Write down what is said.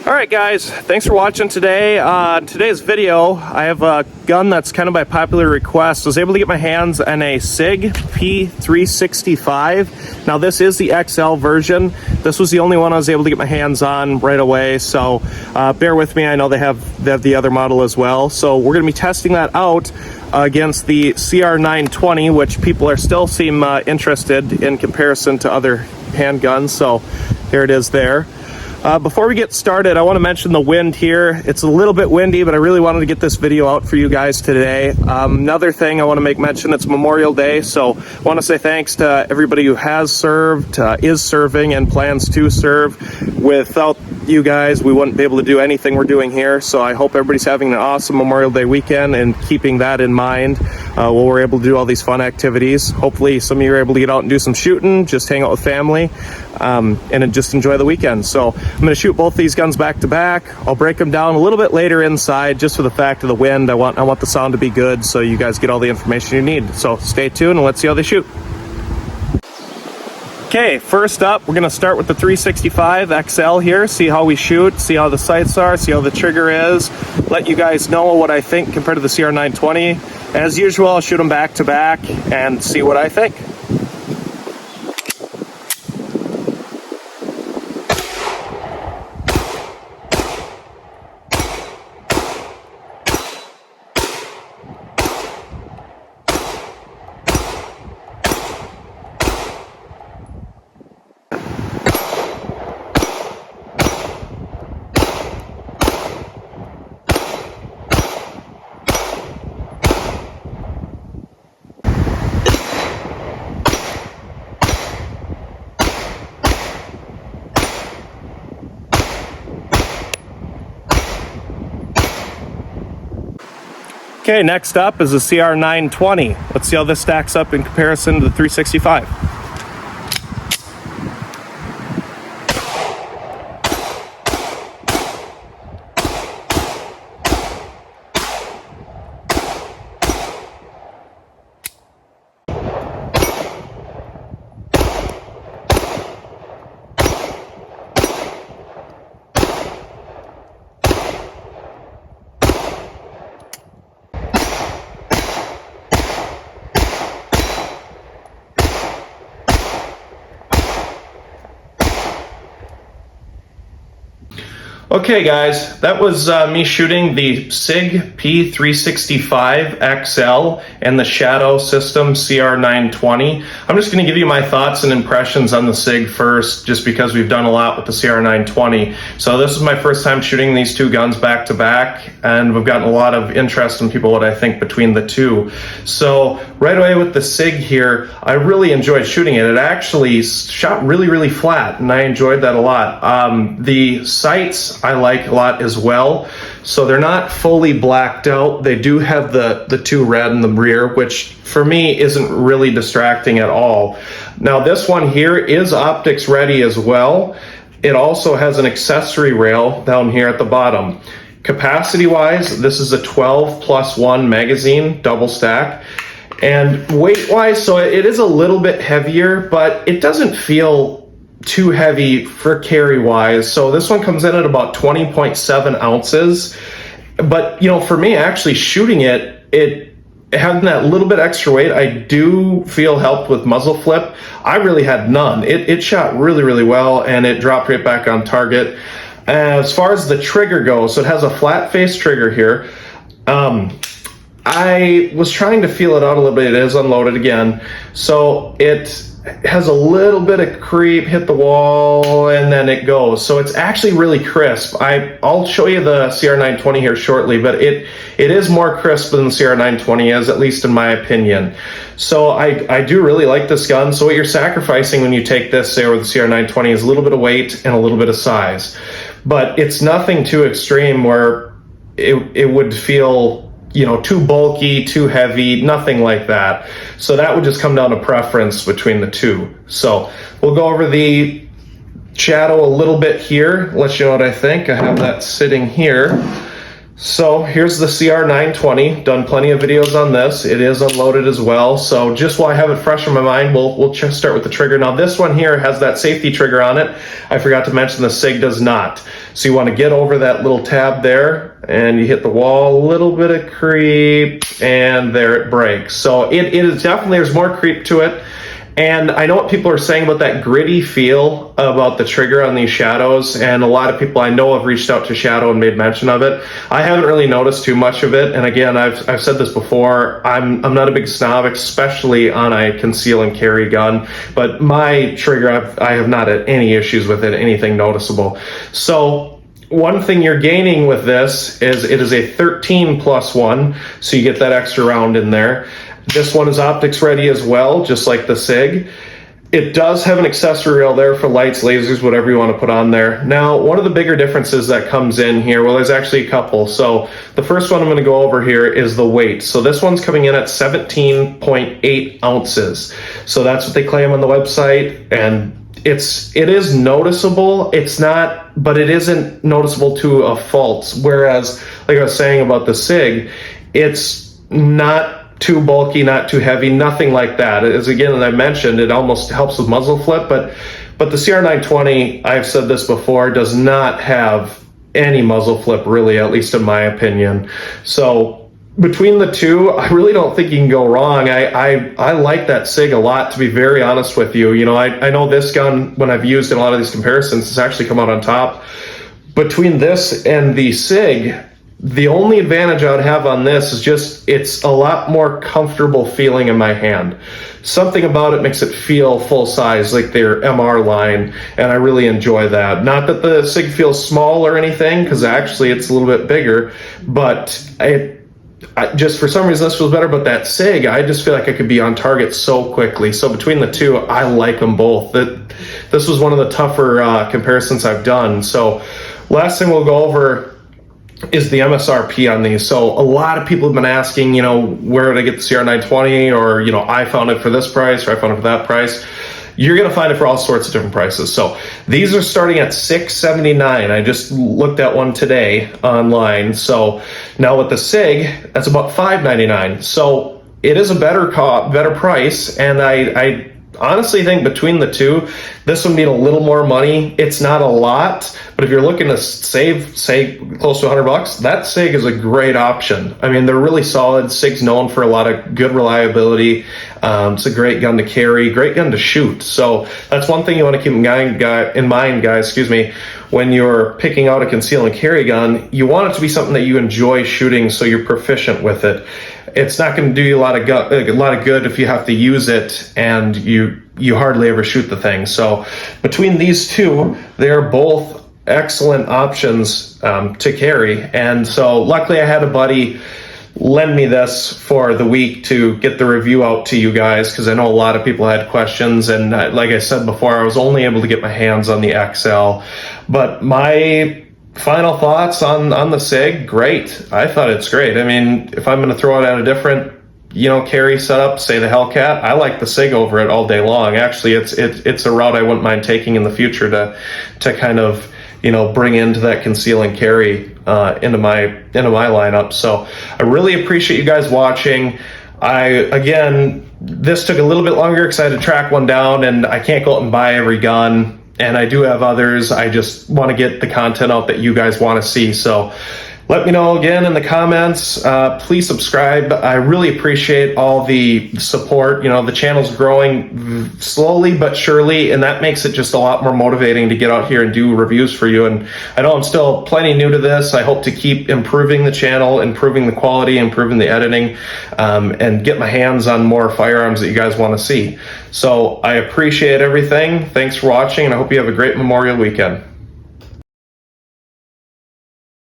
Alright guys, thanks for watching today. Today's video, I have a gun that's kind of by popular request. I was able to get my hands on a Sig P365. Now this is the XL version. This was the only one I was able to get my hands on right away, so bear with me. I know they have the other model as well. So we're going to be testing that out against the cr920, which people are still seem interested in comparison to other handguns. So here it is there. Before we get started, I want to mention the wind here. It's a little bit windy, but I really wanted to get this video out for you guys today. Another thing I want to make mention, it's Memorial Day, so I want to say thanks to everybody who has served, is serving, and plans to serve. Without you guys, we wouldn't be able to do anything we're doing here, so I hope everybody's having an awesome Memorial Day weekend and keeping that in mind while we're able to do all these fun activities. Hopefully some of you are able to get out and do some shooting, just hang out with family, and just enjoy the weekend. So I'm going to shoot both these guns back to back. I'll break them down a little bit later inside, just for the fact of the wind. I want the sound to be good so you guys get all the information you need. So stay tuned and let's see how they shoot. Okay, first up, we're going to start with the 365 XL here, see how we shoot, see how the sights are, see how the trigger is, let you guys know what I think compared to the cr920. As usual, I'll shoot them back to back and see what I think. Okay, next up is the cr920. Let's see how this stacks up in comparison to the 365. Okay guys, that was me shooting the Sig P365 XL and the Shadow System cr920. I'm just going to give you my thoughts and impressions on the Sig first, just because we've done a lot with the cr920. So this is my first time shooting these two guns back to back, and we've gotten a lot of interest in people what I think between the two. So right away with the Sig here, I really enjoyed shooting it. It actually shot really flat, and I enjoyed that a lot. The sights I like a lot as well. So they're not fully blacked out. They do have the two red in the rear, which for me isn't really distracting at all. Now this one here is optics ready as well. It also has an accessory rail down here at the bottom. Capacity wise, this is a 12+1 magazine, double stack. And weight wise, so it is a little bit heavier, but it doesn't feel too heavy for carry wise. So this one comes in at about 20.7 ounces. But you know, for me actually shooting it having that little bit extra weight, I do feel helped with muzzle flip. I really had none. It shot really well, and it dropped right back on target. As far as the trigger goes, so it has a flat face trigger here. I was trying to feel it out a little bit. It is unloaded again. So it has a little bit of creep, hit the wall, and then it goes. So it's actually really crisp. I'll show you the cr920 here shortly, but it is more crisp than the cr920 is, at least in my opinion. So I do really like this gun. So what you're sacrificing when you take this, say, with the cr920 is a little bit of weight and a little bit of size. But it's nothing too extreme where it would feel, you know, too bulky, too heavy, nothing like that. So that would just come down to preference between the two. So we'll go over the Shadow a little bit here, let you know what I think. I have that sitting here. So here's the cr920, done plenty of videos on this. It is unloaded as well. So just while I have it fresh in my mind, we'll just start with the trigger. Now this one here has that safety trigger on it. I forgot to mention the Sig does not. So you want to get over that little tab there and you hit the wall, a little bit of creep, and there it breaks. So it is definitely, there's more creep to it. And I know what people are saying about that gritty feel about the trigger on these shadows, and a lot of people I know have reached out to Shadow and made mention of it. I haven't really noticed too much of it, and again, I've said this before, I'm not a big snob, especially on a conceal and carry gun, but my trigger, I have not had any issues with it, anything noticeable. So one thing you're gaining with this is it is a 13+1, so you get that extra round in there. This one is optics ready as well, just like the Sig. It does have an accessory rail there for lights, lasers, whatever you want to put on there. Now, one of the bigger differences that comes in here, well, there's actually a couple. So the first one I'm going to go over here is the weight. So this one's coming in at 17.8 ounces. So that's what they claim on the website, and it is noticeable. It's not, but it isn't noticeable to a fault. Whereas, like I was saying about the Sig, it's not too bulky, not too heavy, nothing like that. As again, as I mentioned, it almost helps with muzzle flip, but the cr920, I've said this before, does not have any muzzle flip really, at least in my opinion. So between the two, I really don't think you can go wrong. I like that Sig a lot, to be very honest with you. You know, I know this gun, when I've used in a lot of these comparisons, it's actually come out on top. Between this and the Sig, the only advantage I would have on this is just it's a lot more comfortable feeling in my hand. Something about it makes it feel full size, like their MR line, and I really enjoy that. Not that the Sig feels small or anything, because actually it's a little bit bigger, but I just for some reason this feels better. But that Sig, I just feel like I could be on target so quickly. So between the two, I like them both. This was one of the tougher comparisons I've done. So last thing we'll go over is the MSRP on these. So a lot of people have been asking, you know, where did I get the cr920, or, you know, I found it for this price, or I found it for that price. You're going to find it for all sorts of different prices. So these are starting at $679. I just looked at one today online. So now with the Sig, that's about $599. So it is a better price, and I honestly think between the two, this would need a little more money. It's not a lot, but if you're looking to save, say, close to $100, that Sig is a great option. I mean, they're really solid. Sig's known for a lot of good reliability. It's a great gun to carry, great gun to shoot. So that's one thing you want to keep in mind, guys, when you're picking out a conceal and carry gun. You want it to be something that you enjoy shooting, so you're proficient with it. It's not going to do you a lot of good if you have to use it and you hardly ever shoot the thing. So between these two, they're both excellent options to carry. And so luckily I had a buddy lend me this for the week to get the review out to you guys, because I know a lot of people had questions, and like I said before, I was only able to get my hands on the XL. But my final thoughts on the Sig, great. I thought it's great. I mean, if I'm going to throw it at a different, you know, carry setup, say the Hellcat, I like the Sig over it all day long. Actually, it's a route I wouldn't mind taking in the future to kind of, you know, bring into that conceal and carry into my lineup. So I really appreciate you guys watching. Again, this took a little bit longer because I had to track one down, and I can't go out and buy every gun. And I do have others. I just want to get the content out that you guys want to see. So let me know again in the comments. Please subscribe. I really appreciate all the support. You know, the channel's growing slowly but surely, and that makes it just a lot more motivating to get out here and do reviews for you. And I know I'm still plenty new to this. I hope to keep improving the channel, improving the quality, improving the editing, and get my hands on more firearms that you guys want to see. So I appreciate everything. Thanks for watching, and I hope you have a great Memorial weekend.